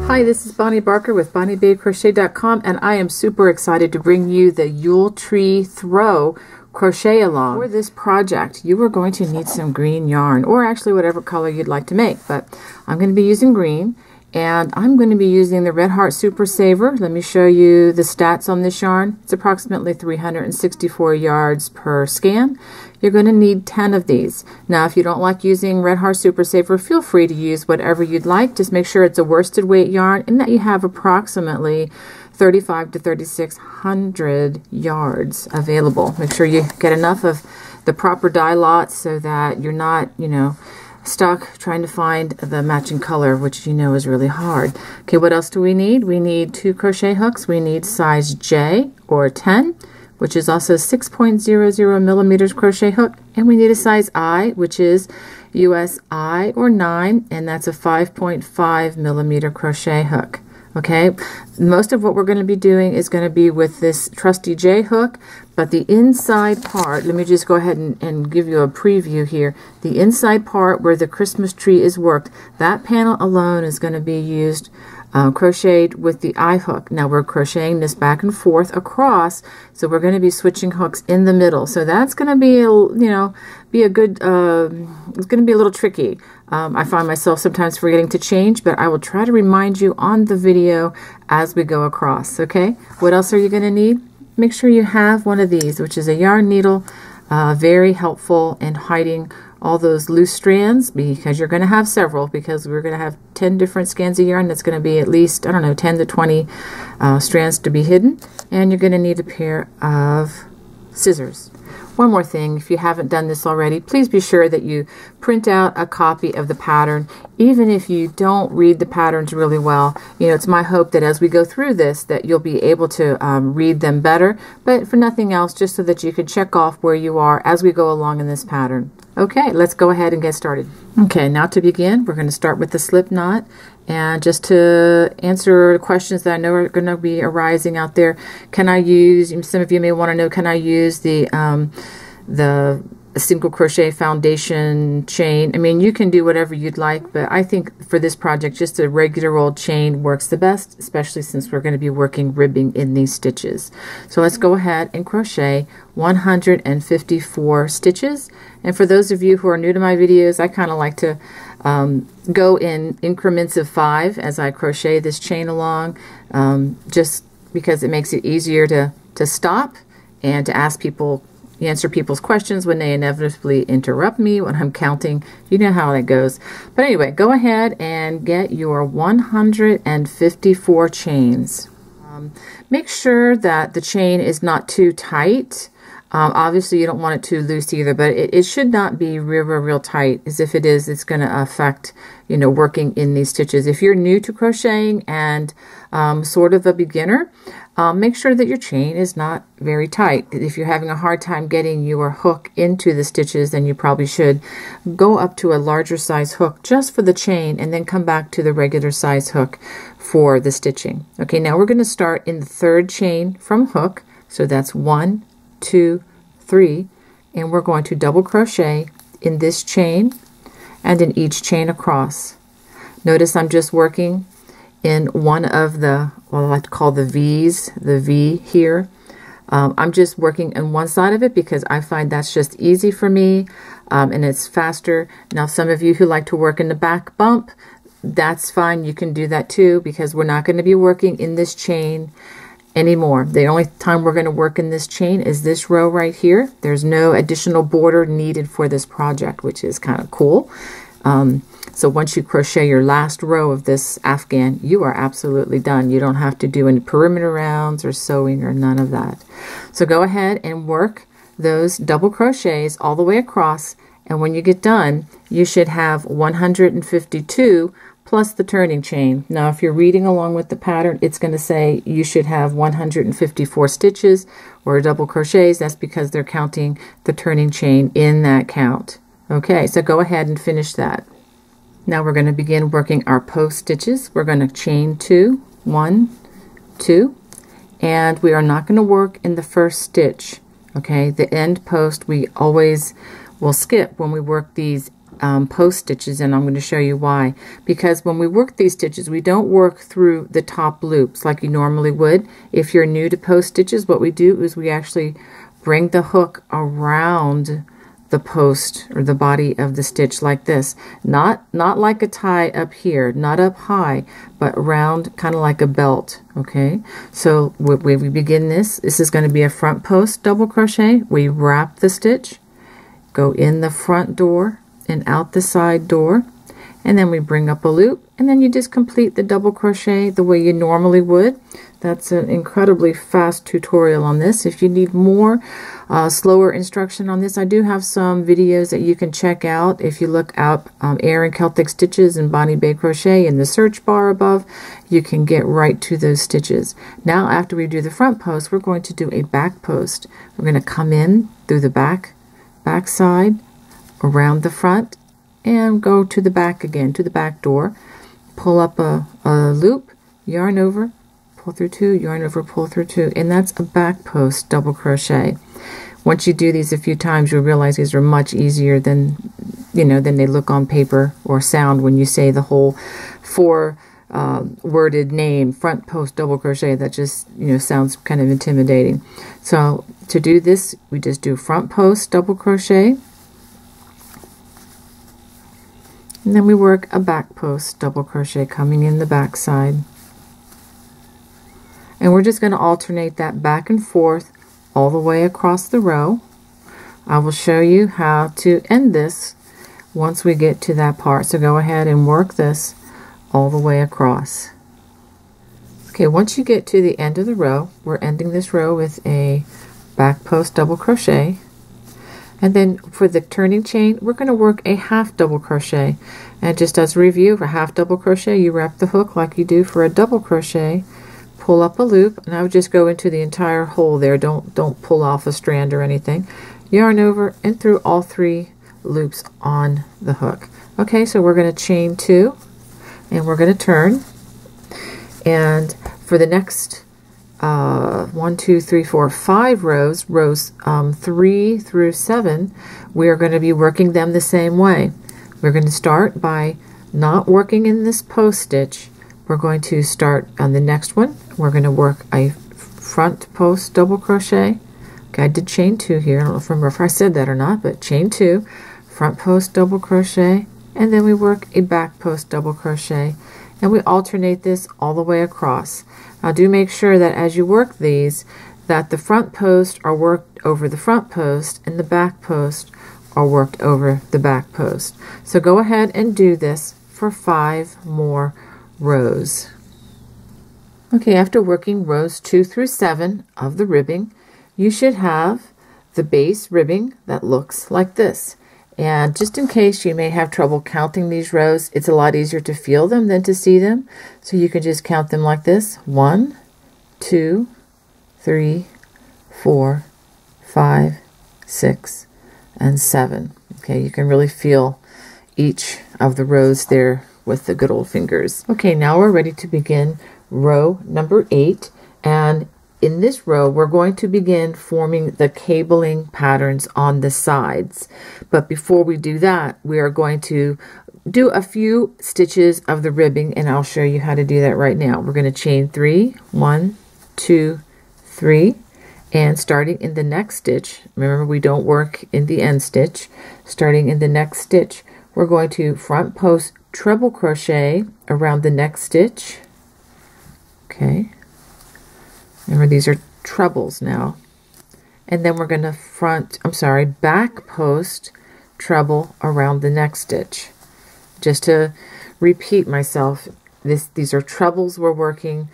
Hi, this is Bonnie Barker with BonnieBabeCrochet.com, and I am super excited to bring you the Yule Tree Throw crochet along. For this project, you are going to need some green yarn, or actually whatever color you'd like to make, but I'm going to be using green, and I'm going to be using the Red Heart Super Saver. Let me show you the stats on this yarn. It's approximately 364 yards per scan. You're going to need 10 of these. Now, if you don't like using Red Heart Super Saver, feel free to use whatever you'd like. Just make sure it's a worsted weight yarn and that you have approximately 35 to 3,600 yards available. Make sure you get enough of the proper dye lots so that you're not, stuck trying to find the matching color, which is really hard. Okay, what else do we need? We need 2 crochet hooks. We need size J or 10, which is also 6.00 millimeters crochet hook, and we need a size I, which is US I or 9, and that's a 5.5 millimeter crochet hook. Okay, most of what we're going to be doing is going to be with this trusty J hook, but the inside part, let me just go ahead and give you a preview here. The inside part where the Christmas tree is worked, that panel alone is going to be used crocheted with the I hook. Now we're crocheting this back and forth across, so we're going to be switching hooks in the middle. So that's going to be, be a good, it's going to be a little tricky. I find myself sometimes forgetting to change, but I will try to remind you on the video as we go across, okay? What else are you going to need? Make sure you have one of these, which is a yarn needle, very helpful in hiding all those loose strands, because you're going to have several, because we're going to have 10 different skeins of yarn. That's going to be at least, 10 to 20 strands to be hidden, and you're going to need a pair of scissors. One more thing, if you haven't done this already, please be sure that you print out a copy of the pattern. Even if you don't read the patterns really well, it's my hope that as we go through this that you'll be able to read them better, but for nothing else, just so that you can check off where you are as we go along in this pattern. Okay, let's go ahead and get started. Okay, now to begin, we're going to start with the slip knot. And just to answer questions that I know are going to be arising out there, can I use, some of you may want to know, can I use the single crochet foundation chain? I mean, you can do whatever you'd like, but I think for this project, just a regular old chain works the best, especially since we're going to be working ribbing in these stitches. So let's go ahead and crochet 154 stitches. And for those of you who are new to my videos, I kind of like to go in increments of 5 as I crochet this chain along, just because it makes it easier to stop and to answer people's questions when they inevitably interrupt me when I'm counting. You know how that goes. But anyway, go ahead and get your 154 chains. Make sure that the chain is not too tight. Obviously you don't want it too loose either, but it should not be real tight, as if it is, it's going to affect, working in these stitches. If you're new to crocheting and sort of a beginner, make sure that your chain is not very tight. If you're having a hard time getting your hook into the stitches, then you probably should go up to a larger size hook just for the chain and then come back to the regular size hook for the stitching. Okay, now we're going to start in the 3rd chain from hook. So that's 1, 2, 3, and we're going to double crochet in this chain and in each chain across. Notice I'm just working in one of the, what I like to call the V's, the V here. I'm just working on one side of it because I find that's just easy for me, and it's faster. Now, some of you who like to work in the back bump, that's fine. You can do that too, because we're not going to be working in this chain anymore. The only time we're going to work in this chain is this row right here. There's no additional border needed for this project, which is kind of cool. So once you crochet your last row of this afghan, you are absolutely done. You don't have to do any perimeter rounds or sewing or none of that. So go ahead and work those double crochets all the way across, and when you get done, you should have 152 plus the turning chain. Now, if you're reading along with the pattern, it's going to say you should have 154 stitches or double crochets. That's because they're counting the turning chain in that count. Okay, so go ahead and finish that. Now we're going to begin working our post stitches. We're going to chain 2, 1, 2, and we are not going to work in the first stitch. Okay, the end post we always will skip when we work these post stitches, and I'm going to show you why. Because when we work these stitches, we don't work through the top loops like you normally would. If you're new to post stitches, what we do is we actually bring the hook around the post or the body of the stitch like this. Not like a tie up here, not up high, but around, kind of like a belt. Okay, so when we begin this is going to be a front post double crochet. We wrap the stitch, go in the front door and out the side door, and then we bring up a loop, and then you just complete the double crochet the way you normally would. That's an incredibly fast tutorial on this. If you need more slower instruction on this, I do have some videos that you can check out. If you look up Erin Celtic Stitches and Bonnie Bay Crochet in the search bar above, you can get right to those stitches. Now after we do the front post, we're going to do a back post. We're going to come in through the back side, around the front, and go to the back again, to the back door. Pull up a loop, yarn over, pull through 2, yarn over, pull through 2, and that's a back post double crochet. Once you do these a few times, you'll realize these are much easier than than they look on paper or sound when you say the whole 4 worded name, front post double crochet. That just sounds kind of intimidating. So to do this, we just do front post double crochet, and then we work a back post double crochet coming in the back side. And we're just going to alternate that back and forth all the way across the row. I will show you how to end this once we get to that part. So go ahead and work this all the way across. Okay, once you get to the end of the row, we're ending this row with a back post double crochet. And then for the turning chain, we're going to work a half double crochet. And just as a review, for half double crochet, you wrap the hook like you do for a double crochet, pull up a loop, and I would just go into the entire hole there. Don't pull off a strand or anything. Yarn over and through all 3 loops on the hook. Okay, so we're going to chain 2, and we're going to turn. And for the next 1, 2, 3, 4, 5 rows 3 through 7, we are going to be working them the same way. We're going to start by not working in this post stitch. We're going to start on the next one. We're going to work a front post double crochet. Okay, I did chain 2 here. I don't remember if I said that or not, but chain 2, front post double crochet, and then we work a back post double crochet, and we alternate this all the way across. Now do make sure that as you work these, that the front post are worked over the front post and the back post are worked over the back post. So go ahead and do this for 5 more rows. Okay, after working rows 2 through 7 of the ribbing, you should have the base ribbing that looks like this. And just in case you may have trouble counting these rows, it's a lot easier to feel them than to see them. So you can just count them like this: 1, 2, 3, 4, 5, 6, and 7. Okay, you can really feel each of the rows there with the good old fingers. Okay, now we're ready to begin row number 8, and in this row we're going to begin forming the cabling patterns on the sides. But before we do that, we are going to do a few stitches of the ribbing, and I'll show you how to do that right now. We're going to chain 3, 1, 2, 3, and starting in the next stitch, remember we don't work in the end stitch, starting in the next stitch, we're going to front post treble crochet around the next stitch. Okay, remember these are trebles now, and then we're going to back post treble around the next stitch. Just to repeat myself, these are trebles we're working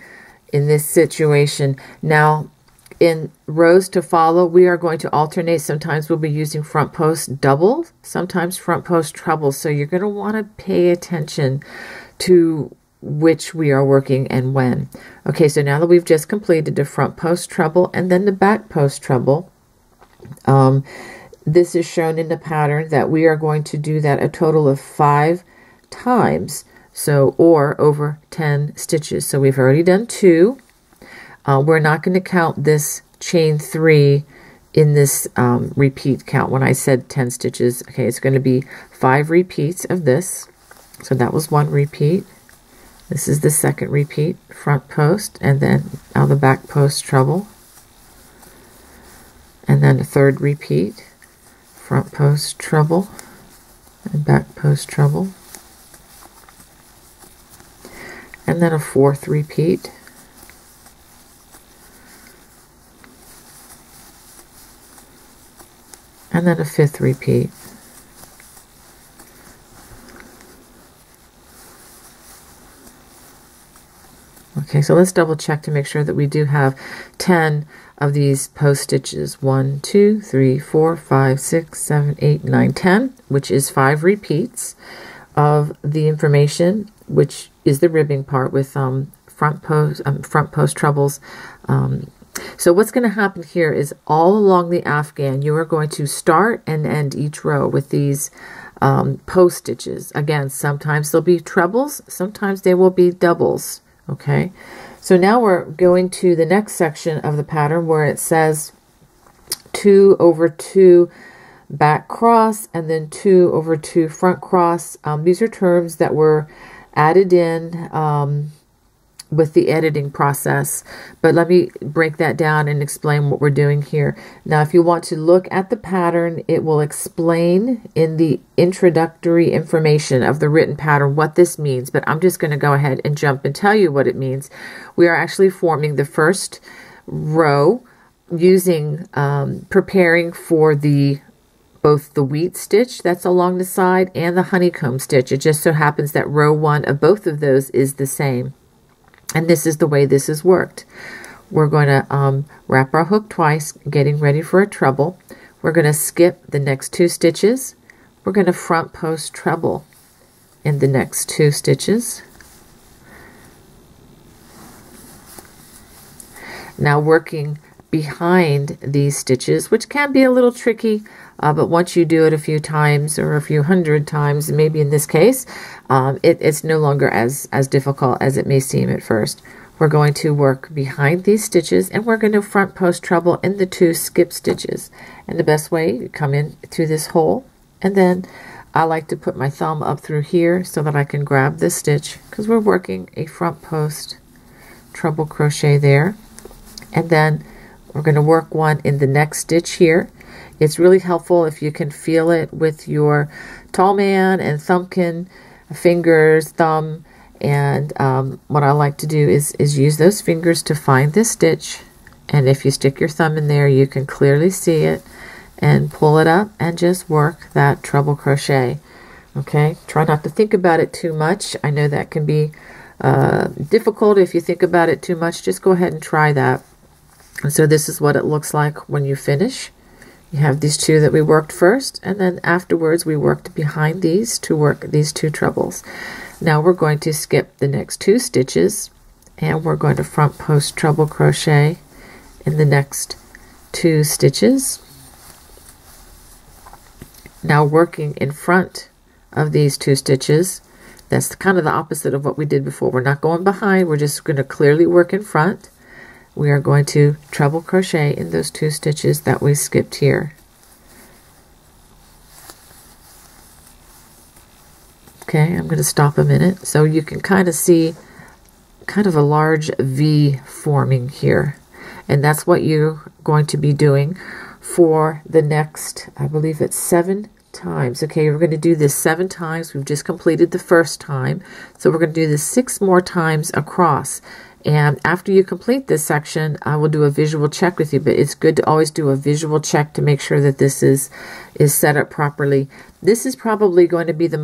in this situation. Now in rows to follow, we are going to alternate. Sometimes we'll be using front post double, sometimes front post treble. So you're going to want to pay attention to which we are working and when. Okay, so now that we've just completed the front post treble and then the back post treble, this is shown in the pattern that we are going to do that a total of 5 times, so or over 10 stitches. So we've already done 2. We're not going to count this chain 3 in this repeat count. When I said 10 stitches, okay, it's going to be 5 repeats of this. So that was 1 repeat. This is the second repeat, front post, and then now the back post treble. And then a third repeat, front post treble, and back post treble. And then a fourth repeat. And then a fifth repeat. Okay, so let's double check to make sure that we do have 10 of these post stitches. 1, 2, 3, 4, 5, 6, 7, 8, 9, 10, which is 5 repeats of the information, which is the ribbing part with front post trebles. So what's going to happen here is all along the afghan, you are going to start and end each row with these post stitches. Again, sometimes they'll be trebles, sometimes they will be doubles. Okay, so now we're going to the next section of the pattern where it says 2 over 2 back cross and then 2 over 2 front cross. These are terms that were added in with the editing process, but let me break that down and explain what we're doing here. Now, if you want to look at the pattern, it will explain in the introductory information of the written pattern what this means, but I'm just going to go ahead and jump and tell you what it means. We are actually forming the first row using preparing for both the wheat stitch that's along the side and the honeycomb stitch. It just so happens that row 1 of both of those is the same. And this is the way this is worked. We're going to wrap our hook twice, getting ready for a treble. We're going to skip the next 2 stitches. We're going to front post treble in the next 2 stitches. Now working behind these stitches, which can be a little tricky, but once you do it a few times or a few hundred times, maybe in this case, it's no longer as difficult as it may seem at first. We're going to work behind these stitches and we're going to front post treble in the 2 skip stitches. And the best way, you come in through this hole, and then I like to put my thumb up through here so that I can grab this stitch, because we're working a front post treble crochet there. And then we're going to work one in the next stitch here. It's really helpful if you can feel it with your tall man and thumbkin fingers, thumb, and what I like to do is use those fingers to find this stitch, and if you stick your thumb in there you can clearly see it and pull it up and just work that treble crochet. Okay, try not to think about it too much. I know that can be difficult if you think about it too much. Just go ahead and try that. And so this is what it looks like when you finish. You have these 2 that we worked first, and then afterwards we worked behind these to work these 2 trebles. Now we're going to skip the next 2 stitches, and we're going to front post treble crochet in the next 2 stitches. Now working in front of these 2 stitches, that's kind of the opposite of what we did before. We're not going behind, we're just going to clearly work in front. We are going to treble crochet in those 2 stitches that we skipped here. Okay, I'm going to stop a minute so you can kind of see kind of a large V forming here. And that's what you're going to be doing for the next, I believe it's 7 times. Okay, we're going to do this 7 times. We've just completed the first time. So we're going to do this 6 more times across. And after you complete this section, I will do a visual check with you, but it's good to always do a visual check to make sure that this is set up properly. This is probably going to be the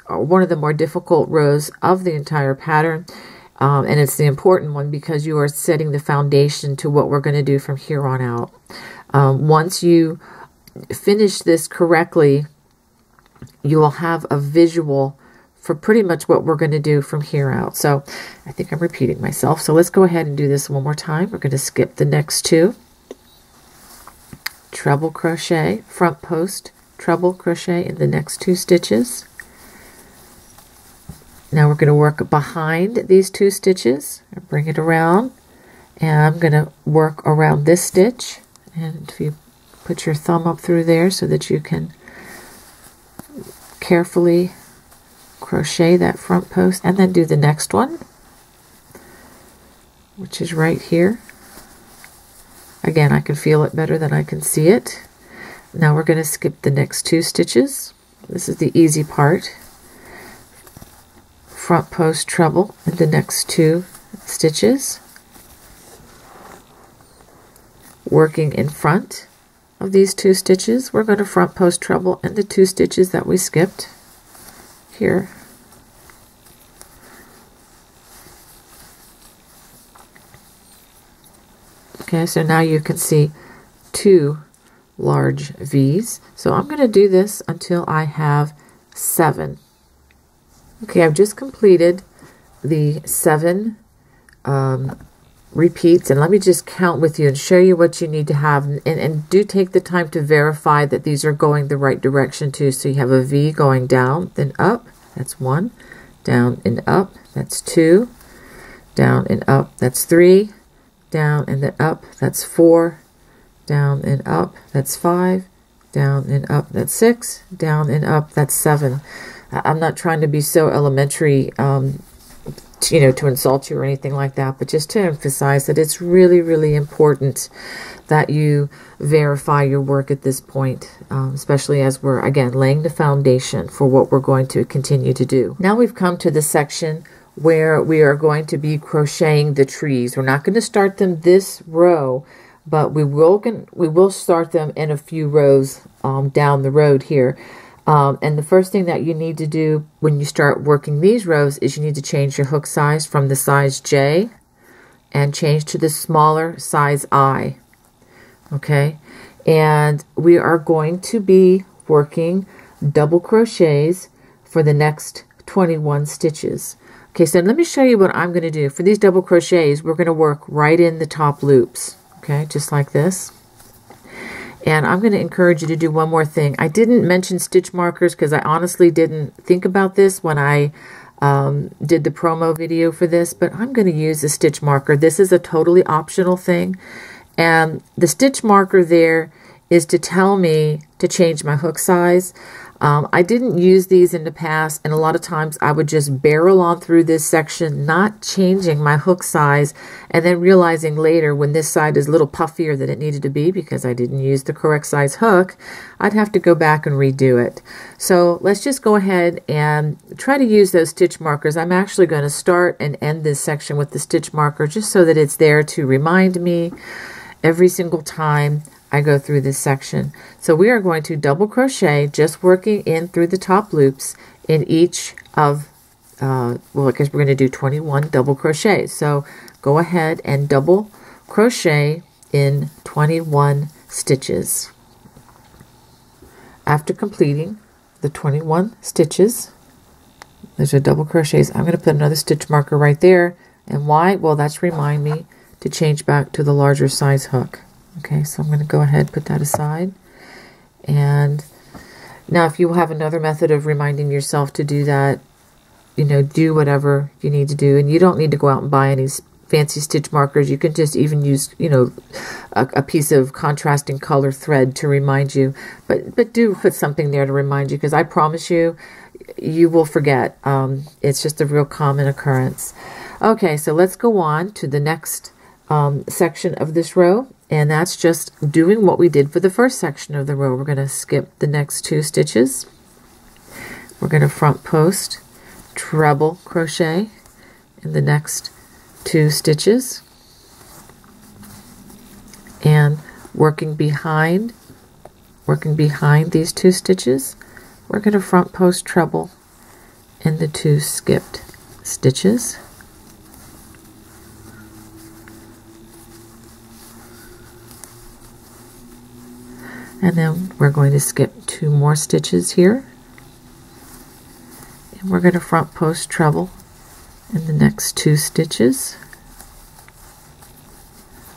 one of the more difficult rows of the entire pattern. And it's the important one because you are setting the foundation to what we're going to do from here on out. Once you finish this correctly, you will have a visual for pretty much what we're going to do from here out. So I think I'm repeating myself. So let's go ahead and do this one more time. We're going to skip the next 2. Treble crochet, front post, treble crochet in the next 2 stitches. Now we're going to work behind these 2 stitches. Bring it around, and I'm going to work around this stitch. And if you put your thumb up through there so that you can carefully crochet that front post, and then do the next one, which is right here. Again, I can feel it better than I can see it. Now we're going to skip the next 2 stitches. This is the easy part. Front post treble in the next 2 stitches, working in front of these 2 stitches. We're going to front post treble in the 2 stitches that we skipped here. Okay, so now you can see 2 large V's. So I'm going to do this until I have 7. Okay, I've just completed the 7 repeats, and let me just count with you and show you what you need to have, and do take the time to verify that these are going the right direction too. So you have a V going down, then up, that's 1, down and up, that's 2, down and up, that's 3, down and then up, that's 4, down and up, that's 5, down and up, that's 6, down and up, that's 7. I'm not trying to be so elementary, you know, to insult you or anything like that, but just to emphasize that it's really, really important that you verify your work at this point, especially as we're, again, laying the foundation for what we're going to continue to do. Now we've come to the section where we are going to be crocheting the trees. We're not going to start them this row, but we will start them in a few rows down the road here. And the first thing that you need to do when you start working these rows is you need to change your hook size from the size J and change to the smaller size I. Okay, and we are going to be working double crochets for the next 21 stitches. Okay, so let me show you what I'm going to do. For these double crochets, we're going to work right in the top loops. Okay, just like this. And I'm going to encourage you to do one more thing. I didn't mention stitch markers because I honestly didn't think about this when I did the promo video for this, but I'm going to use a stitch marker. This is a totally optional thing. And the stitch marker there is to tell me to change my hook size. I didn't use these in the past, and a lot of times I would just barrel on through this section, not changing my hook size, and then realizing later when this side is a little puffier than it needed to be because I didn't use the correct size hook, I'd have to go back and redo it. So let's just go ahead and try to use those stitch markers. I'm actually going to start and end this section with the stitch marker just so that it's there to remind me every single time I go through this section. So we are going to double crochet, just working in through the top loops in each of, well, I guess we're going to do 21 double crochets. So go ahead and double crochet in 21 stitches. After completing the 21 stitches, there's a double crochets. I'm going to put another stitch marker right there. And why? Well, that's remind me to change back to the larger size hook. Okay, so I'm going to go ahead and put that aside. And now if you have another method of reminding yourself to do that, you know, do whatever you need to do. And you don't need to go out and buy any fancy stitch markers. You can just even use, you know, a piece of contrasting color thread to remind you. But do put something there to remind you, because I promise you, you will forget. It's just a real common occurrence. Okay, so let's go on to the next section of this row. And that's just doing what we did for the first section of the row. We're going to skip the next 2 stitches. We're going to front post treble crochet in the next 2 stitches. And working behind these 2 stitches, we're going to front post treble in the 2 skipped stitches. And then we're going to skip 2 more stitches here. And we're going to front post treble in the next 2 stitches.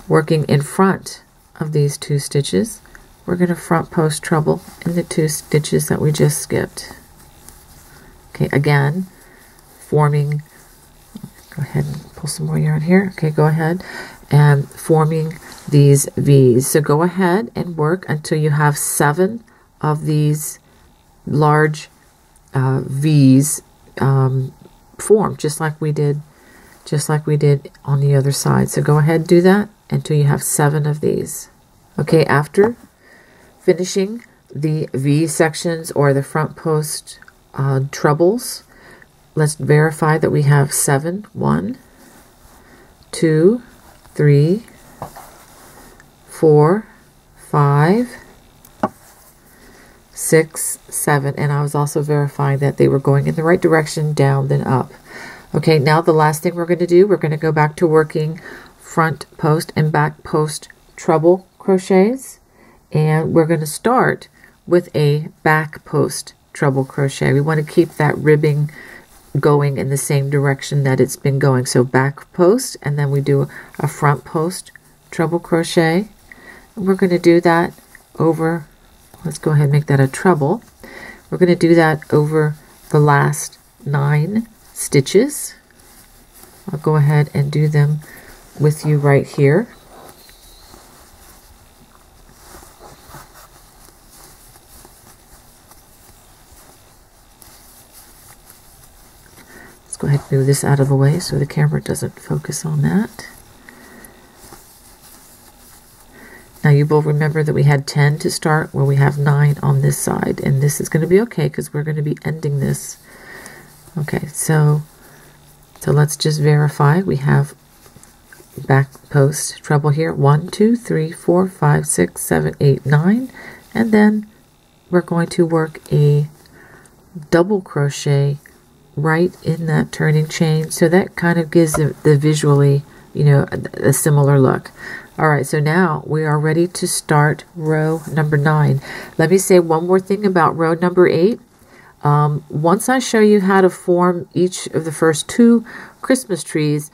Working in front of these 2 stitches, we're going to front post treble in the 2 stitches that we just skipped. Okay, again, forming, go ahead and pull some more yarn here. Okay, go ahead and forming these V's. So go ahead and work until you have 7 of these large V's formed, just like we did on the other side. So go ahead and do that until you have 7 of these. Okay, after finishing the V sections or the front post trebles, let's verify that we have 7. 1, 2, 3, 4, 5, 6, 7. And I was also verifying that they were going in the right direction, down then up. Okay, now the last thing we're going to do, we're going to go back to working front post and back post treble crochets, and we're going to start with a back post treble crochet. We want to keep that ribbing going in the same direction that it's been going. So back post, and then we do a front post treble crochet. And we're going to do that over, let's go ahead and make that a treble. We're going to do that over the last 9 stitches. I'll go ahead and do them with you right here. Let's go ahead and move this out of the way so the camera doesn't focus on that. Now you will remember that we had 10 to start, where we have 9 on this side, and this is going to be okay because we're going to be ending this. Okay, so let's just verify. We have back post treble here, 1, 2, 3, 4, 5, 6, 7, 8, 9, and then we're going to work a double crochet right in that turning chain, so that kind of gives the visually, you know, a similar look. All right, so now we are ready to start row number 9. Let me say one more thing about row number 8. Once I show you how to form each of the first 2 Christmas trees,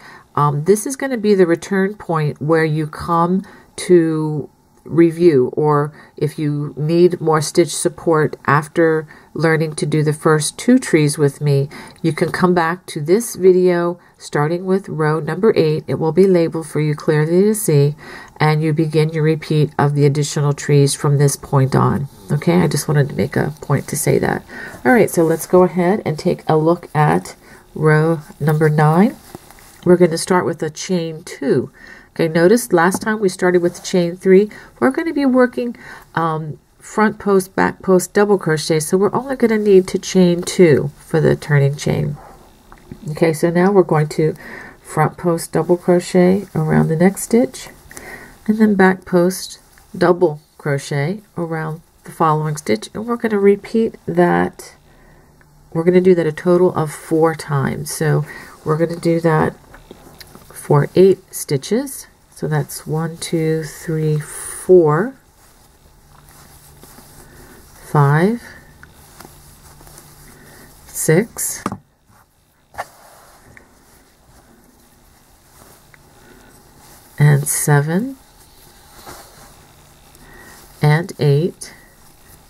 this is going to be the return point where you come to review, or if you need more stitch support after learning to do the first 2 trees with me, you can come back to this video starting with row number 8. It will be labeled for you clearly to see, and you begin your repeat of the additional trees from this point on. Okay, I just wanted to make a point to say that. All right, so let's go ahead and take a look at row number 9. We're going to start with a chain 2. Okay, notice last time we started with the chain 3. We're going to be working front post, back post, double crochet, so we're only going to need to chain 2 for the turning chain. Okay, so now we're going to front post double crochet around the next stitch, and then back post double crochet around the following stitch, and we're going to repeat that. We're going to do that a total of 4 times. So we're going to do that for 8 stitches. So that's 1, 2, 3, 4, 5, 6, and 7, and 8,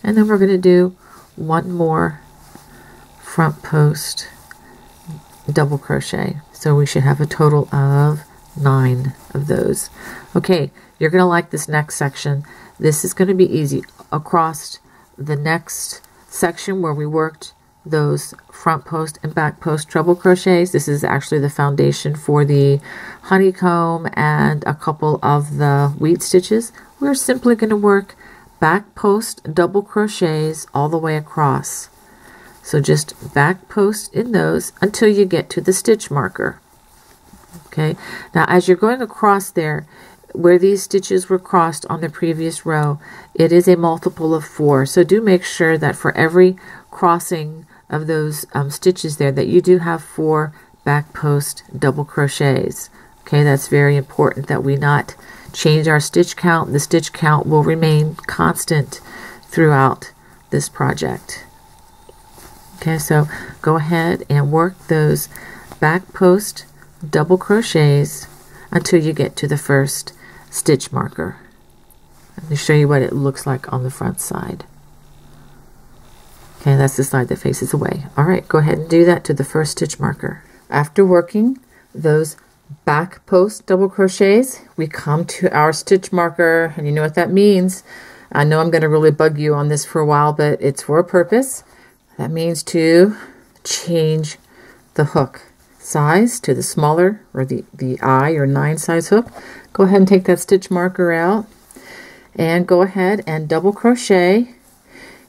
and then we're going to do 1 more front post double crochet. So we should have a total of 9 of those. Okay, you're going to like this next section. This is going to be easy. Across the next section where we worked those front post and back post treble crochets, this is actually the foundation for the honeycomb and a couple of the wheat stitches. We're simply going to work back post double crochets all the way across. So just back post in those until you get to the stitch marker. Okay, now as you're going across there, where these stitches were crossed on the previous row, it is a multiple of 4. So do make sure that for every crossing of those stitches there, that you do have 4 back post double crochets. Okay, that's very important that we not change our stitch count. The stitch count will remain constant throughout this project. Okay, so go ahead and work those back post double crochets until you get to the first stitch marker. Let me show you what it looks like on the front side. Okay, that's the side that faces away. All right, go ahead and do that to the first stitch marker. After working those back post double crochets, we come to our stitch marker, and you know what that means. I know I'm going to really bug you on this for a while, but it's for a purpose. That means to change the hook size to the smaller, or the I or 9 size hook. Go ahead and take that stitch marker out and go ahead and double crochet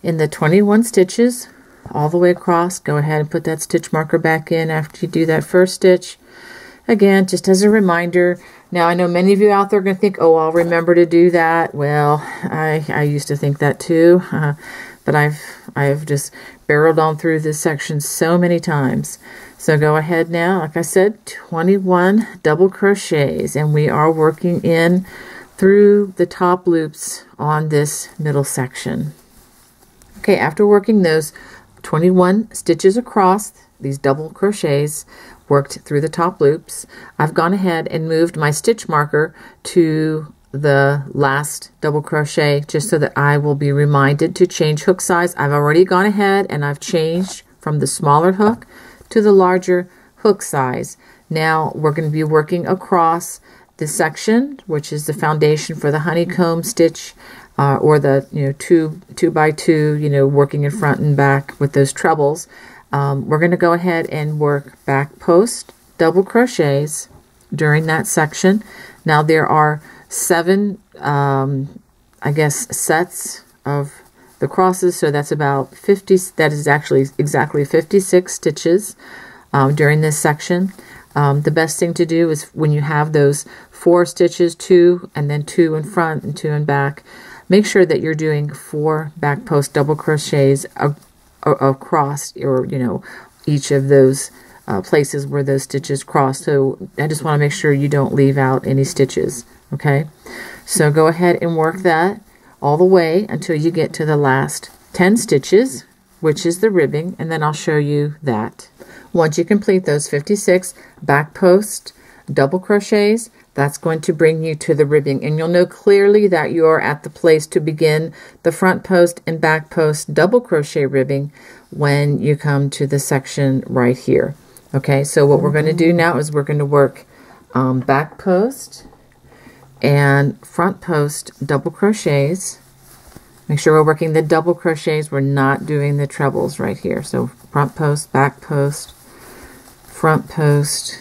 in the 21 stitches all the way across. Go ahead and put that stitch marker back in after you do that first stitch. Again, just as a reminder. Now, I know many of you out there are going to think, oh, I'll remember to do that. Well, I used to think that too, but I've just barreled on through this section so many times. So go ahead now, like I said, 21 double crochets, and we are working in through the top loops on this middle section. Okay, after working those 21 stitches across, these double crochets worked through the top loops, I've gone ahead and moved my stitch marker to the last double crochet just so that I will be reminded to change hook size. I've already gone ahead and I've changed from the smaller hook to the larger hook size. Now we're going to be working across this section, which is the foundation for the honeycomb stitch, or the two by two, working in front and back with those trebles. We're going to go ahead and work back post double crochets during that section. Now there are 7 sets of the crosses, so that's about 50. That is actually exactly 56 stitches during this section. The best thing to do is when you have those 4 stitches, 2 and then 2 in front and 2 in back, make sure that you're doing 4 back post double crochets across, or each of those places where those stitches cross. So I just want to make sure you don't leave out any stitches. Okay, so go ahead and work that all the way until you get to the last 10 stitches, which is the ribbing, and then I'll show you that. Once you complete those 56 back post double crochets, that's going to bring you to the ribbing, and you'll know clearly that you're at the place to begin the front post and back post double crochet ribbing when you come to the section right here. Okay, so what we're going to do now is we're going to work back post and front post double crochets. Make sure we're working the double crochets. We're not doing the trebles right here. So front post, back post, front post,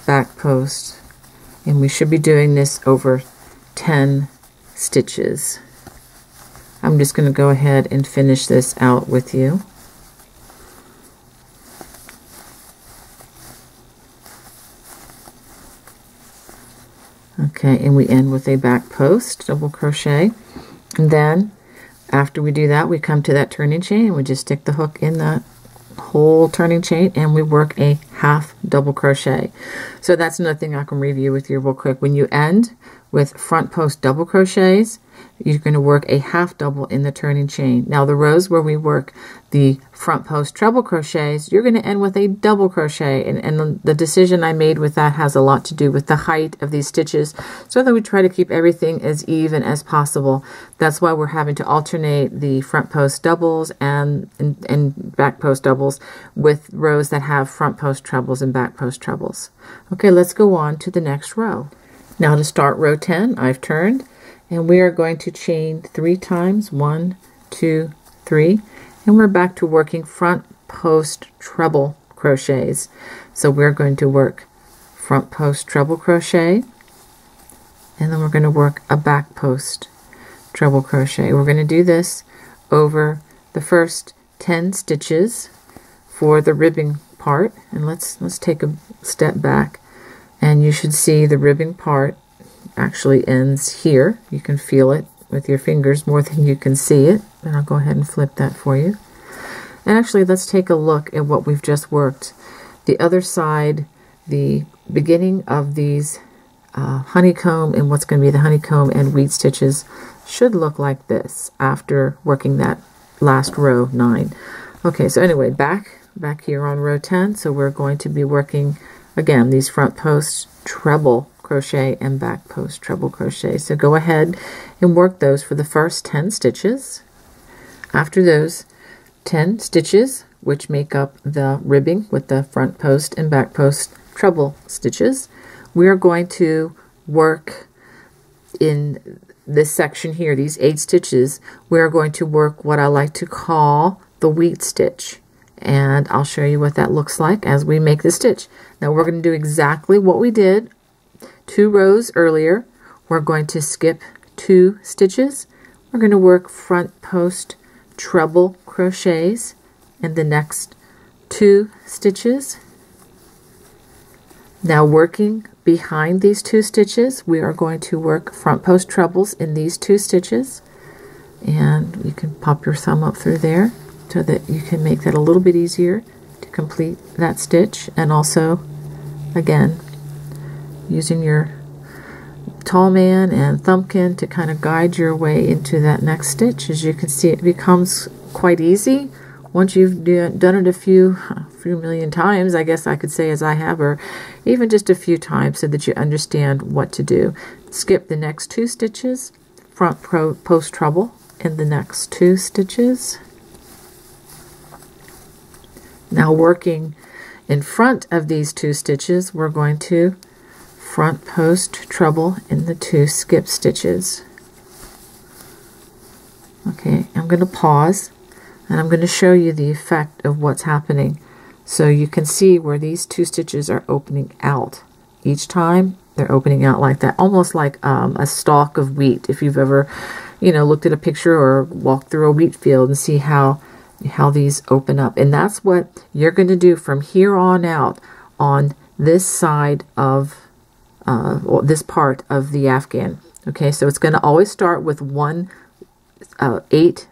back post, and we should be doing this over 10 stitches. I'm just going to go ahead and finish this out with you. Okay, and we end with a back post double crochet, and then after we do that, we come to that turning chain and we just stick the hook in that whole turning chain and we work a half double crochet. So that's another thing I can review with you real quick. When you end with front post double crochets, you're going to work a half double in the turning chain. Now the rows where we work the front post treble crochets, you're going to end with a double crochet, and the decision I made with that has a lot to do with the height of these stitches, so that we try to keep everything as even as possible. That's why we're having to alternate the front post doubles and back post doubles with rows that have front post trebles and back post trebles. Okay, let's go on to the next row. Now to start row 10, I've turned, and we are going to chain 3 times, 1, 2, 3, and we're back to working front post treble crochets. So we're going to work front post treble crochet, and then we're going to work a back post treble crochet. We're going to do this over the first 10 stitches for the ribbing part, and let's take a step back, and you should see the ribbing part actually ends here. You can feel it with your fingers more than you can see it, and I'll go ahead and flip that for you. And actually, let's take a look at what we've just worked. The other side, the beginning of these honeycomb and what's going to be the honeycomb and weed stitches should look like this after working that last row 9. Okay, so anyway, back here on row 10, so we're going to be working again these front post treble crochet and back post treble crochet. So go ahead and work those for the first 10 stitches. After those 10 stitches, which make up the ribbing with the front post and back post treble stitches, we are going to work in this section here, these 8 stitches, we are going to work what I like to call the wheat stitch. And I'll show you what that looks like as we make the stitch. Now we're going to do exactly what we did 2 rows earlier. We're going to skip 2 stitches. We're going to work front post treble crochets in the next 2 stitches. Now working behind these 2 stitches, we are going to work front post trebles in these 2 stitches. And you can pop your thumb up through there so that you can make that a little bit easier to complete that stitch. And also, again, using your tall man and thumbkin to kind of guide your way into that next stitch. As you can see, it becomes quite easy once you've done it a few million times, I guess I could say, as I have, or even just a few times, so that you understand what to do. Skip the next 2 stitches, front post treble in the next 2 stitches. Now working in front of these 2 stitches, we're going to front post treble in the 2 skip stitches. Okay, I'm going to pause and I'm going to show you the effect of what's happening, so you can see where these 2 stitches are opening out. Each time they're opening out like that, almost like a stalk of wheat. If you've ever, looked at a picture or walked through a wheat field and see how these open up. And that's what you're going to do from here on out on this side of this part of the afghan. Okay, so it's going to always start with one 8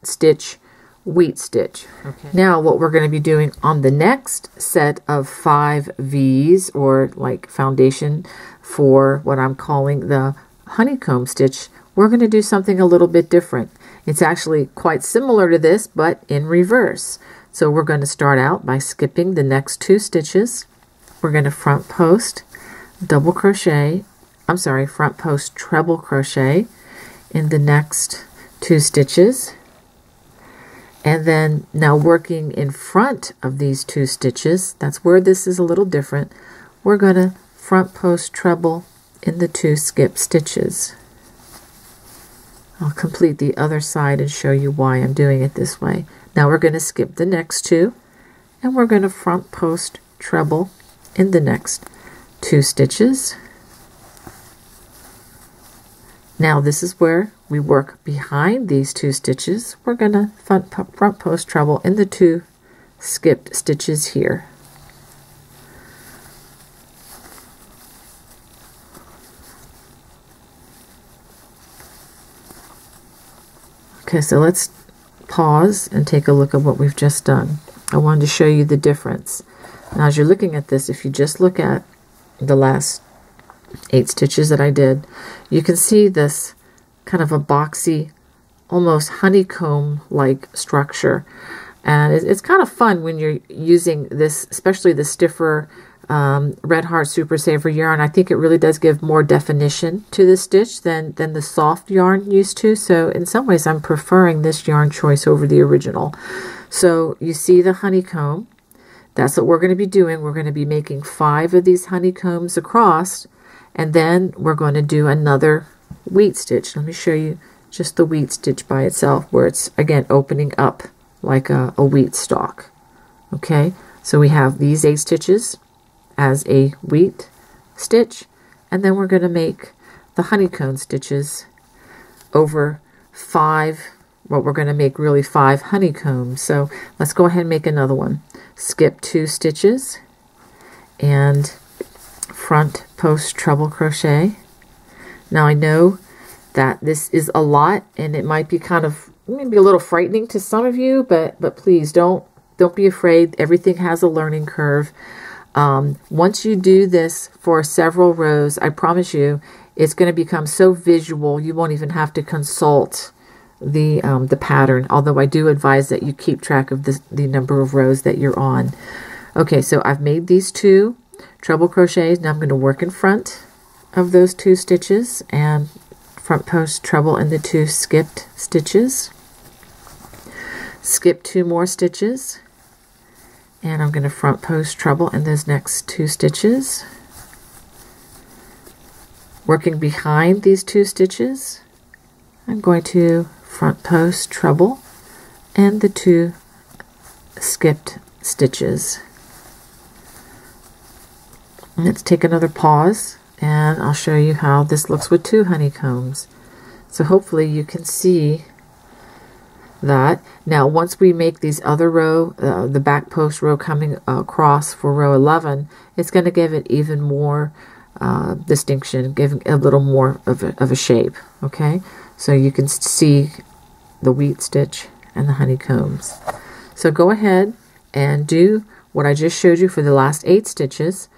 stitch wheat stitch. Okay. Now what we're going to be doing on the next set of 5 V's, or like foundation for what I'm calling the honeycomb stitch, we're going to do something a little bit different. It's actually quite similar to this, but in reverse. So we're going to start out by skipping the next 2 stitches. We're going to front post double crochet, front post treble crochet in the next 2 stitches. And then now working in front of these 2 stitches, that's where this is a little different, we're going to front post treble in the 2 skip stitches. I'll complete the other side and show you why I'm doing it this way. Now we're going to skip the next 2, and we're going to front post treble in the next 2 stitches. Now this is where we work behind these 2 stitches. We're going to front post treble in the 2 skipped stitches here. Okay, so let's pause and take a look at what we've just done. I wanted to show you the difference. Now as you're looking at this, if you just look at the last 8 stitches that I did, you can see this kind of a boxy, almost honeycomb-like structure. And it's kind of fun when you're using this, especially the stiffer Red Heart Super Saver yarn. I think it really does give more definition to the stitch than the soft yarn used to. So in some ways I'm preferring this yarn choice over the original. So you see the honeycomb. That's what we're going to be doing. We're going to be making 5 of these honeycombs across, and then we're going to do another wheat stitch. Let me show you just the wheat stitch by itself, where it's again opening up like a wheat stalk. Okay, so we have these 8 stitches as a wheat stitch, and then we're going to make the honeycomb stitches over 5. Well, we're going to make really 5 honeycombs. So let's go ahead and make another one. Skip 2 stitches and front post treble crochet. Now I know that this is a lot, and it might be kind of maybe a little frightening to some of you, but please don't be afraid. Everything has a learning curve. Once you do this for several rows, I promise you it's going to become so visual you won't even have to consult the pattern, although I do advise that you keep track of the number of rows that you're on. Okay, so I've made these 2 treble crochets. Now I'm going to work in front of those 2 stitches and front post treble in the 2 skipped stitches. Skip 2 more stitches And I'm going to front post treble in those next 2 stitches. Working behind these 2 stitches, I'm going to front post treble and the 2 skipped stitches. Let's take another pause and I'll show you how this looks with 2 honeycombs. So hopefully you can see that. Now once we make these other row, the back post row coming across for row 11, it's going to give it even more distinction, giving a little more of a shape. Okay, so you can see the wheat stitch and the honeycombs. So go ahead and do what I just showed you for the last 8 stitches.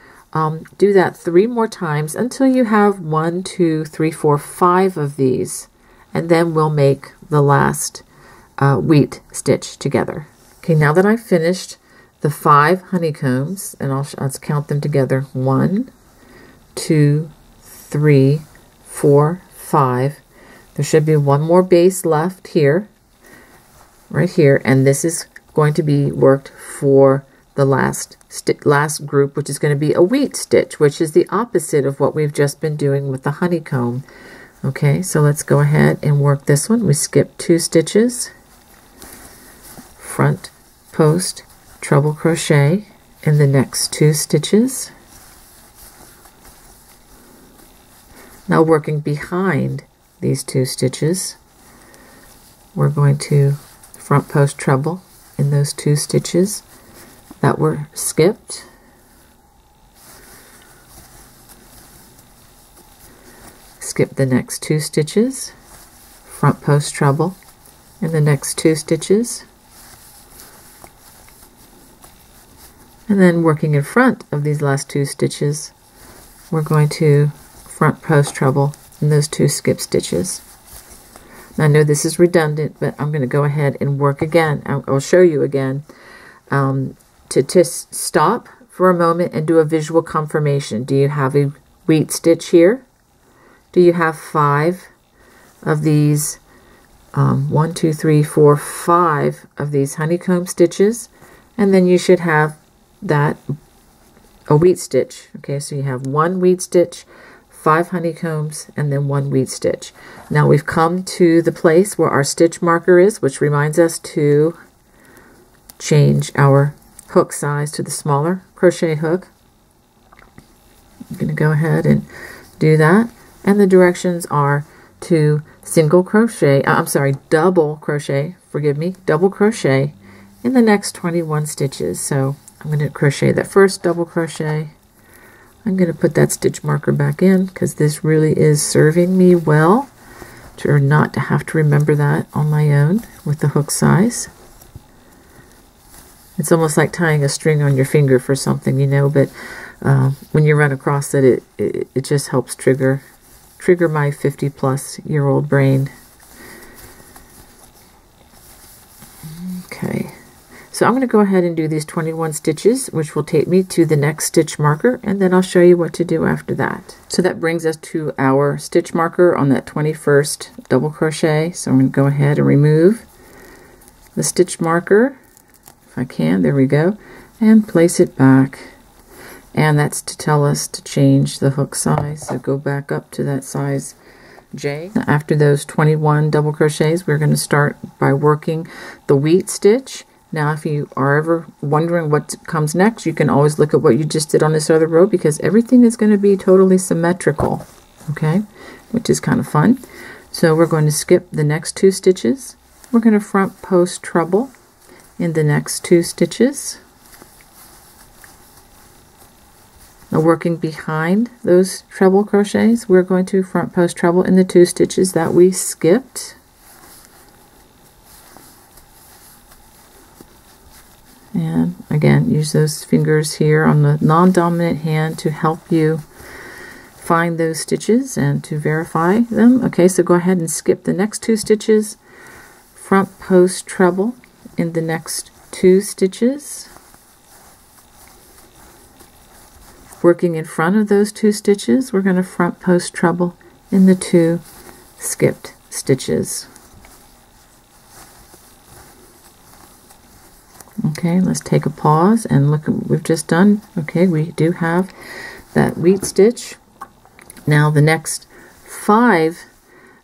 Do that 3 more times until you have 1, 2, 3, 4, 5 of these, and then we'll make the last wheat stitch together. Okay, now that I've finished the 5 honeycombs, and let's count them together: 1, 2, 3, 4, 5. There should be 1 more base left here, right here, and this is going to be worked for the last group, which is going to be a wheat stitch, which is the opposite of what we've just been doing with the honeycomb. Okay, so let's go ahead and work this one. We skip 2 stitches, front post treble crochet in the next 2 stitches. Now working behind these 2 stitches, we're going to front post treble in those 2 stitches that were skipped. Skip the next 2 stitches, front post treble in the next 2 stitches, and then working in front of these last 2 stitches, we're going to front post treble in those 2 skip stitches. Now I know this is redundant, but I'm going to go ahead and work again. I'll show you again to stop for a moment and do a visual confirmation. Do you have a wheat stitch here? Do you have 5 of these 1, 2, 3, 4, 5 of these honeycomb stitches? And then you should have that a wheat stitch. Okay, so you have 1 wheat stitch, 5 honeycombs, and then 1 wheat stitch. Now we've come to the place where our stitch marker is, which reminds us to change our hook size to the smaller crochet hook. I'm going to go ahead and do that, and the directions are to double crochet, double crochet in the next 21 stitches. So I'm going to crochet that first double crochet. I'm going to put that stitch marker back in because this really is serving me well to not to have to remember that on my own with the hook size. It's almost like tying a string on your finger for something, you know, but when you run across it, it just helps trigger my 50-plus-year-old brain. Okay, so I'm going to go ahead and do these 21 stitches, which will take me to the next stitch marker, and then I'll show you what to do after that. So that brings us to our stitch marker on that 21st double crochet. So I'm going to go ahead and remove the stitch marker, if I can, there we go, and place it back. And that's to tell us to change the hook size, so go back up to that size J. After those 21 double crochets, we're going to start by working the wheat stitch. Now if you are ever wondering what comes next, you can always look at what you just did on this other row, because everything is going to be totally symmetrical, okay, which is kind of fun. So we're going to skip the next 2 stitches. We're going to front post treble in the next 2 stitches. Now working behind those treble crochets, we're going to front post treble in the 2 stitches that we skipped. And again, use those fingers here on the non-dominant hand to help you find those stitches and to verify them. Okay, so go ahead and skip the next 2 stitches, front post treble in the next 2 stitches. Working in front of those 2 stitches, we're going to front post treble in the 2 skipped stitches. Okay, let's take a pause and look at what we've just done. Okay, we do have that wheat stitch. Now the next 5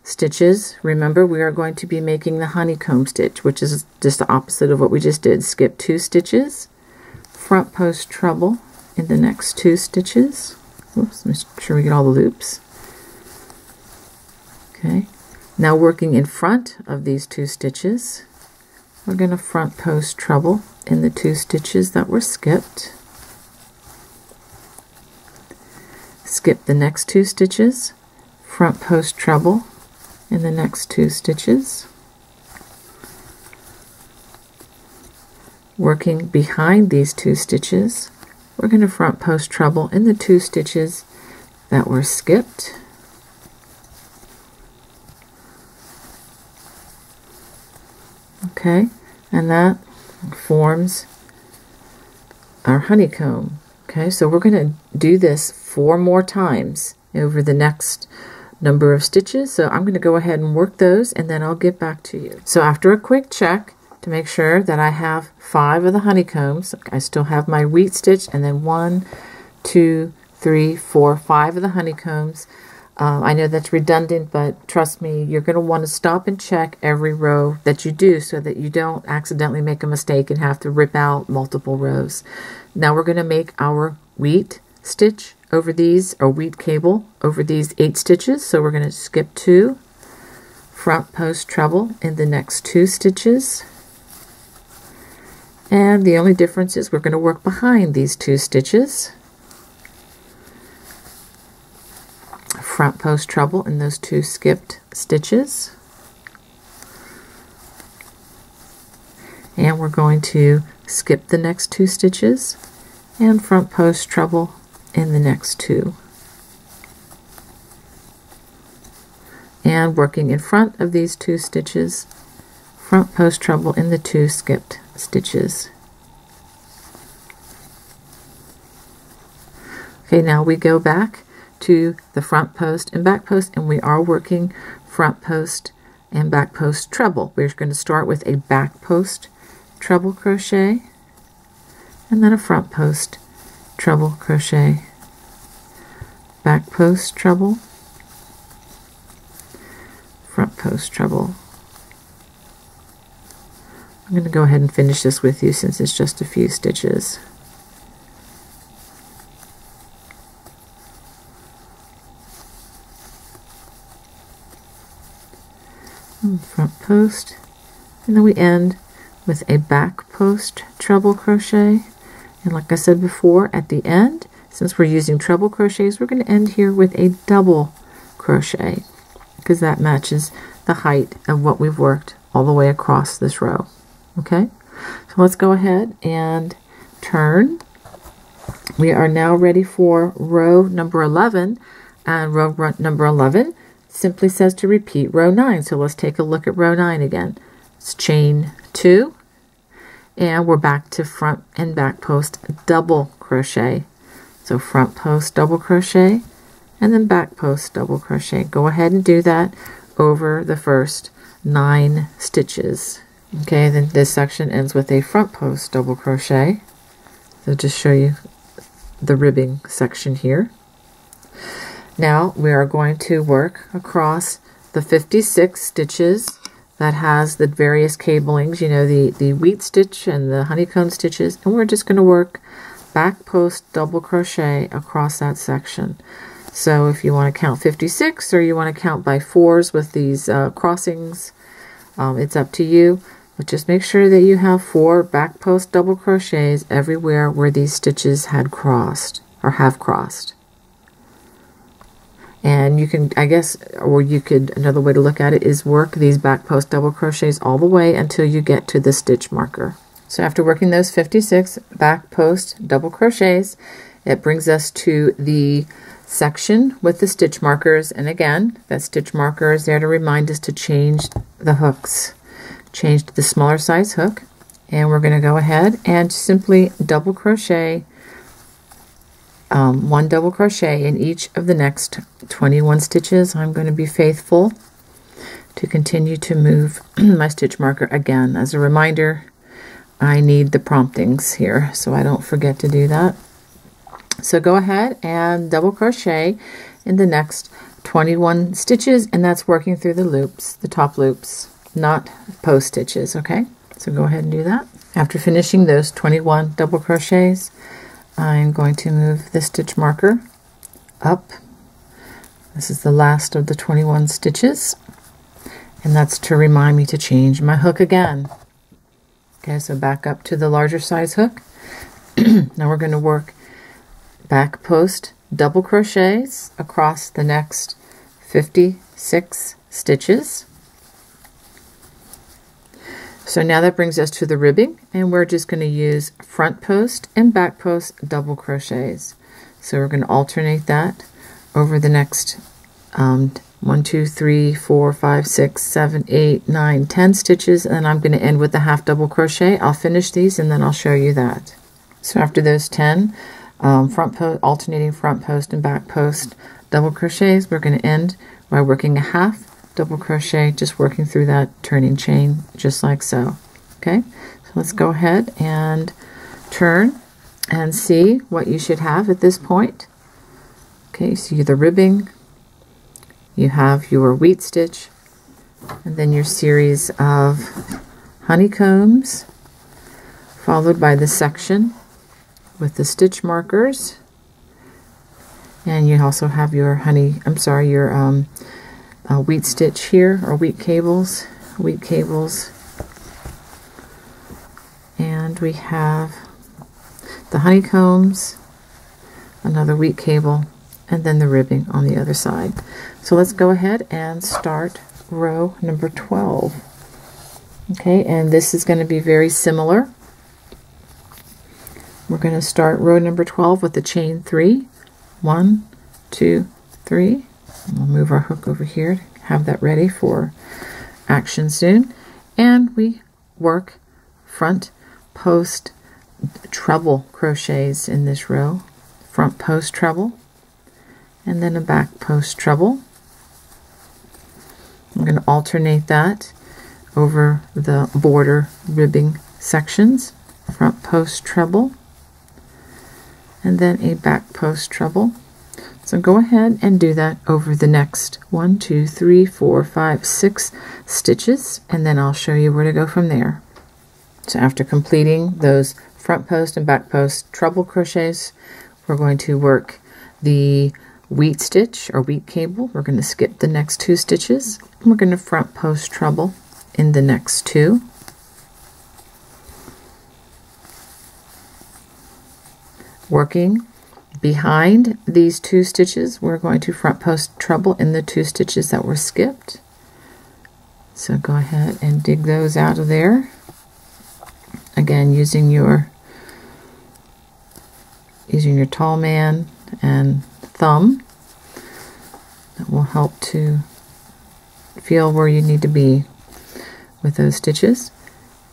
stitches, remember we are going to be making the honeycomb stitch, which is just the opposite of what we just did. Skip 2 stitches, front post treble in the next 2 stitches. Oops, make sure we get all the loops. Okay, now working in front of these 2 stitches, we're going to front post treble in the 2 stitches that were skipped. Skip the next 2 stitches, front post treble in the next 2 stitches. Working behind these 2 stitches, we're going to front post treble in the 2 stitches that were skipped. Okay, and that forms our honeycomb. Okay, so we're going to do this 4 more times over the next number of stitches. So I'm going to go ahead and work those, and then I'll get back to you. So after a quick check to make sure that I have 5 of the honeycombs, I still have my wheat stitch, and then 1, 2, 3, 4, 5 of the honeycombs. I know that's redundant, but trust me, you're going to want to stop and check every row that you do so that you don't accidentally make a mistake and have to rip out multiple rows. Now we're going to make our wheat stitch over these, or wheat cable over these 8 stitches. So we're going to skip 2, front post treble in the next 2 stitches. And the only difference is we're going to work behind these 2 stitches. Front post treble in those 2 skipped stitches, and we're going to skip the next 2 stitches and front post treble in the next 2, and working in front of these 2 stitches, front post treble in the 2 skipped stitches. Okay, now we go back to the front post and back post, and we are working front post and back post treble. We're going to start with a back post treble crochet, and then a front post treble crochet, back post treble, front post treble. I'm going to go ahead and finish this with you since it's just a few stitches. Front post, and then we end with a back post treble crochet. And like I said before, at the end, since we're using treble crochets, we're going to end here with a double crochet because that matches the height of what we've worked all the way across this row. Okay, so let's go ahead and turn. We are now ready for row number 11, and row number 11 simply says to repeat row 9. So let's take a look at row 9 again. It's chain 2, and we're back to front and back post double crochet. So front post double crochet, and then back post double crochet. Go ahead and do that over the first 9 stitches. Okay, then this section ends with a front post double crochet. So just show you the ribbing section here. Now we are going to work across the 56 stitches that has the various cablings, you know, the wheat stitch and the honeycomb stitches, and we're just going to work back post double crochet across that section. So if you want to count 56 or you want to count by 4s with these crossings, it's up to you, but just make sure that you have 4 back post double crochets everywhere where these stitches had crossed or have crossed. And you can, I guess, or you could, another way to look at it is work these back post double crochets all the way until you get to the stitch marker. So after working those 56 back post double crochets, it brings us to the section with the stitch markers. And again, that stitch marker is there to remind us to change the hooks. Change to the smaller size hook. And we're going to go ahead and simply double crochet 1 double crochet in each of the next 21 stitches. I'm going to be faithful to continue to move my stitch marker again. As a reminder, I need the promptings here so I don't forget to do that. So go ahead and double crochet in the next 21 stitches, and that's working through the loops, the top loops, not post stitches, okay? So go ahead and do that. After finishing those 21 double crochets, I'm going to move the stitch marker up. This is the last of the 21 stitches, and that's to remind me to change my hook again. Okay, so back up to the larger size hook. Now we're going to work back post double crochets across the next 56 stitches. So now that brings us to the ribbing, and we're just going to use front post and back post double crochets. So we're going to alternate that over the next 1, 2, 3, 4, 5, 6, 7, 8, 9, 10 stitches, and I'm going to end with a half double crochet. I'll finish these and then I'll show you that. So after those 10 alternating front post and back post double crochets, we're going to end by working a half double crochet, just working through that turning chain just like so. Okay, so let's go ahead and turn and see what you should have at this point. Okay, so the ribbing, you have your wheat stitch, and then your series of honeycombs, followed by the section with the stitch markers, and you also have your wheat stitch here, or wheat cables, and we have the honeycombs, another wheat cable, and then the ribbing on the other side. So let's go ahead and start row number 12. Okay, and this is going to be very similar. We're going to start row number 12 with the chain 3. 1, 2, 3. And we'll move our hook over here, have that ready for action soon. And we work front post treble crochets in this row. Front post treble, and then a back post treble. I'm going to alternate that over the border ribbing sections. Front post treble, and then a back post treble. So go ahead and do that over the next 1, 2, 3, 4, 5, 6 stitches, and then I'll show you where to go from there. So after completing those front post and back post treble crochets, we're going to work the wheat stitch or wheat cable. We're going to skip the next 2 stitches, and we're going to front post treble in the next 2. Working behind these 2 stitches, we're going to front post treble in the 2 stitches that were skipped. So go ahead and dig those out of there. Again, using your tall man and thumb, that will help to feel where you need to be with those stitches.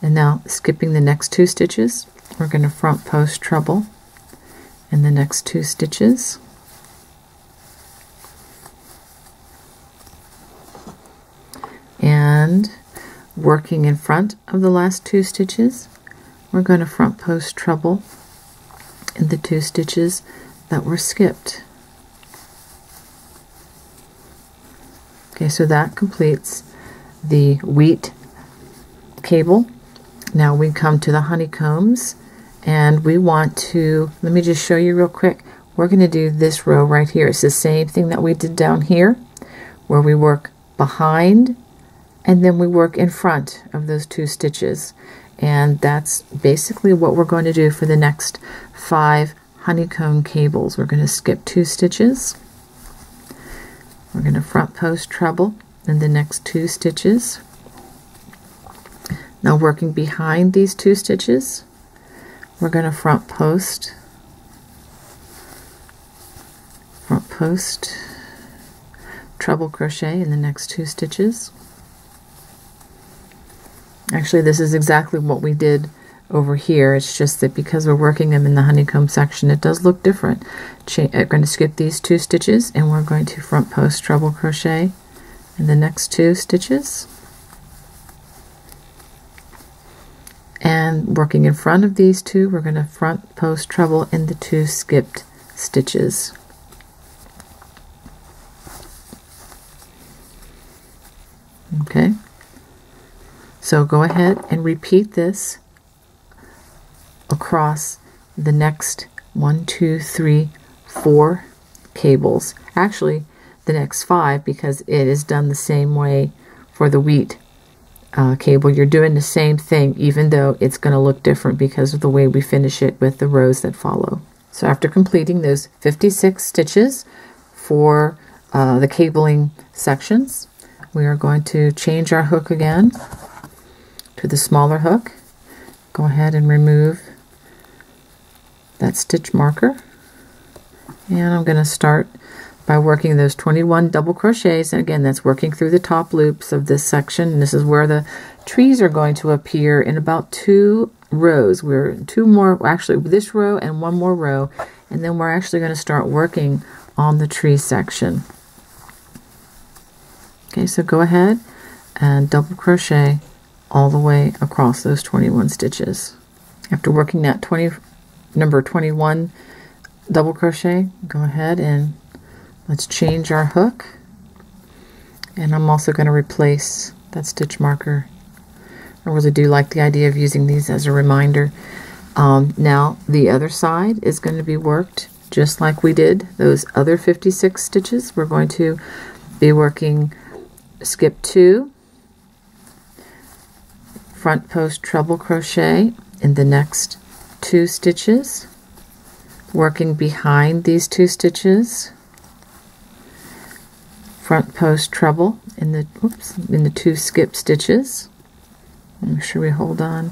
And now skipping the next 2 stitches, we're going to front post treble in the next 2 stitches. And working in front of the last 2 stitches, we're going to front post treble in the 2 stitches that were skipped. Okay, so that completes the wheat cable. Now we come to the honeycombs, and we want to, let me just show you real quick. We're going to do this row right here. It's the same thing that we did down here, where we work behind and then we work in front of those 2 stitches. And that's basically what we're going to do for the next 5 honeycomb cables. We're going to skip 2 stitches. We're going to front post treble in the next 2 stitches. Now working behind these 2 stitches, we're going to front post treble crochet in the next 2 stitches. Actually, this is exactly what we did over here. It's just that because we're working them in the honeycomb section, it does look different. I'm going to skip these 2 stitches, and we're going to front post treble crochet in the next 2 stitches. And then working in front of these two, we're going to front post treble in the 2 skipped stitches. Okay, so go ahead and repeat this across the next 1, 2, 3, 4 cables. Actually, the next 5, because it is done the same way for the wheat cable. You're doing the same thing, even though it's going to look different because of the way we finish it with the rows that follow. So after completing those 56 stitches for the cabling sections, we are going to change our hook again to the smaller hook. Go ahead and remove that stitch marker, and I'm going to start by working those 21 double crochets, and again that's working through the top loops of this section. And this is where the trees are going to appear in about 2 rows. We're 2 more, actually this row and 1 more row, and then we're actually going to start working on the tree section. Okay, so go ahead and double crochet all the way across those 21 stitches. After working that number 21 double crochet, go ahead and let's change our hook. And I'm also going to replace that stitch marker. I really do like the idea of using these as a reminder. Now the other side is going to be worked just like we did those other 56 stitches. We're going to be working skip 2, front post treble crochet in the next 2 stitches, working behind these 2 stitches, front post treble in the 2 skip stitches. Make sure we hold on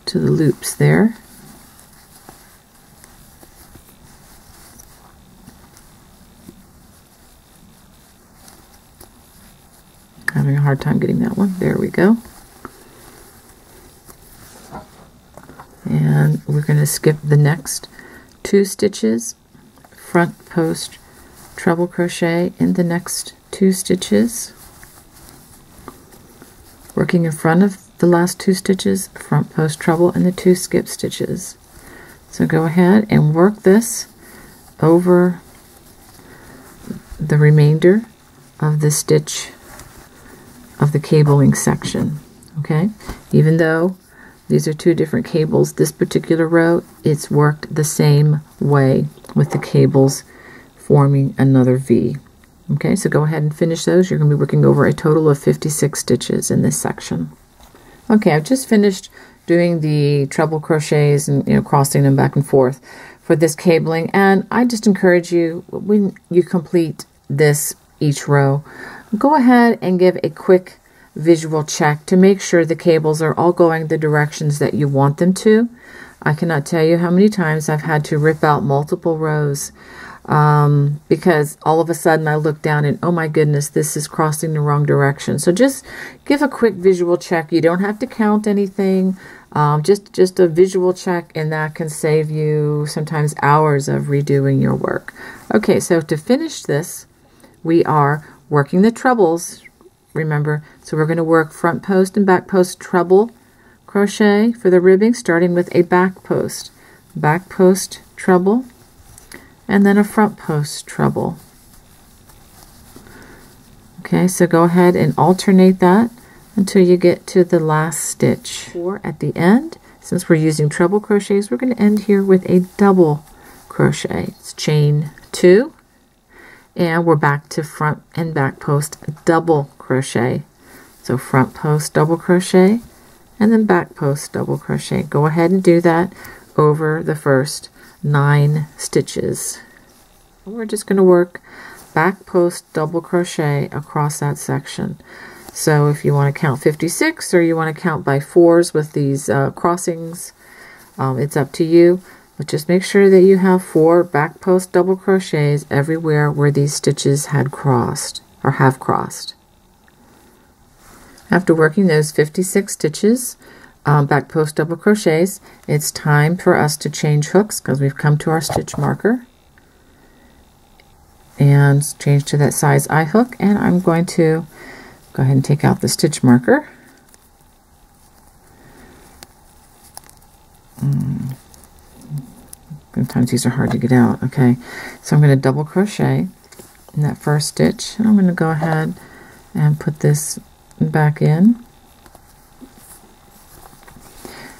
to the loops there. Having a hard time getting that one. There we go. And we're going to skip the next 2 stitches, front post treble crochet in the next 2 stitches, working in front of the last 2 stitches, front post treble in the 2 skip stitches. So go ahead and work this over the remainder of the stitch of the cabling section. Okay, even though these are 2 different cables, this particular row, it's worked the same way with the cables forming another V. Okay, so go ahead and finish those. You're going to be working over a total of 56 stitches in this section. Okay, I've just finished doing the treble crochets and crossing them back and forth for this cabling, and I just encourage you, when you complete this each row, go ahead and give a quick visual check to make sure the cables are all going the directions that you want them to. I cannot tell you how many times I've had to rip out multiple rows because all of a sudden I look down and oh my goodness, this is crossing the wrong direction. So just give a quick visual check. You don't have to count anything, just a visual check, and that can save you sometimes hours of redoing your work. Okay, so to finish this, we are working the trebles, remember. So we're going to work front post and back post treble crochet for the ribbing, starting with a back post treble, and then a front post treble. Okay, so go ahead and alternate that until you get to the last stitch. Or at the end, since we're using treble crochets, we're going to end here with a double crochet. It's chain 2, and we're back to front and back post double crochet. So front post double crochet and then back post double crochet. Go ahead and do that over the first 9 stitches. We're just going to work back post double crochet across that section. So if you want to count 56 or you want to count by 4s with these crossings, it's up to you. But just make sure that you have 4 back post double crochets everywhere where these stitches had crossed or have crossed. After working those 56 stitches, back post double crochets, it's time for us to change hooks because we've come to our stitch marker. And change to that size I hook, and I'm going to go ahead and take out the stitch marker. sometimes these are hard to get out. Okay, so I'm going to double crochet in that first stitch, and I'm going to go ahead and put this back in,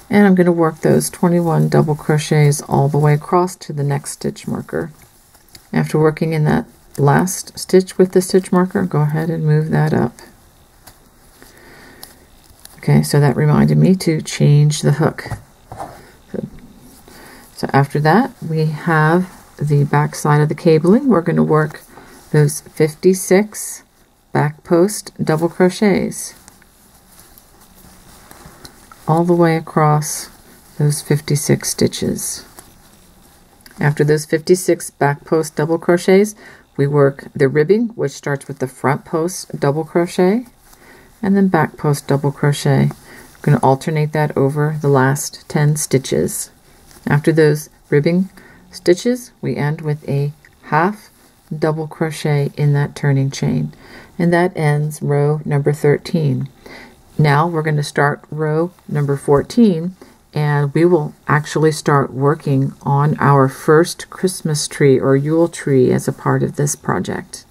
and I'm going to work those 21 double crochets all the way across to the next stitch marker. After working in that last stitch with the stitch marker, go ahead and move that up. Okay, so that reminded me to change the hook. So after that, we have the back side of the cabling. We're going to work those 56 back post double crochets all the way across those 56 stitches. After those 56 back post double crochets, we work the ribbing, which starts with the front post double crochet and then back post double crochet. I'm going to alternate that over the last 10 stitches. After those ribbing stitches, we end with a half double crochet in that turning chain, and that ends row number 13. Now we're going to start row number 14, and we will actually start working on our first Christmas tree or Yule tree as a part of this project.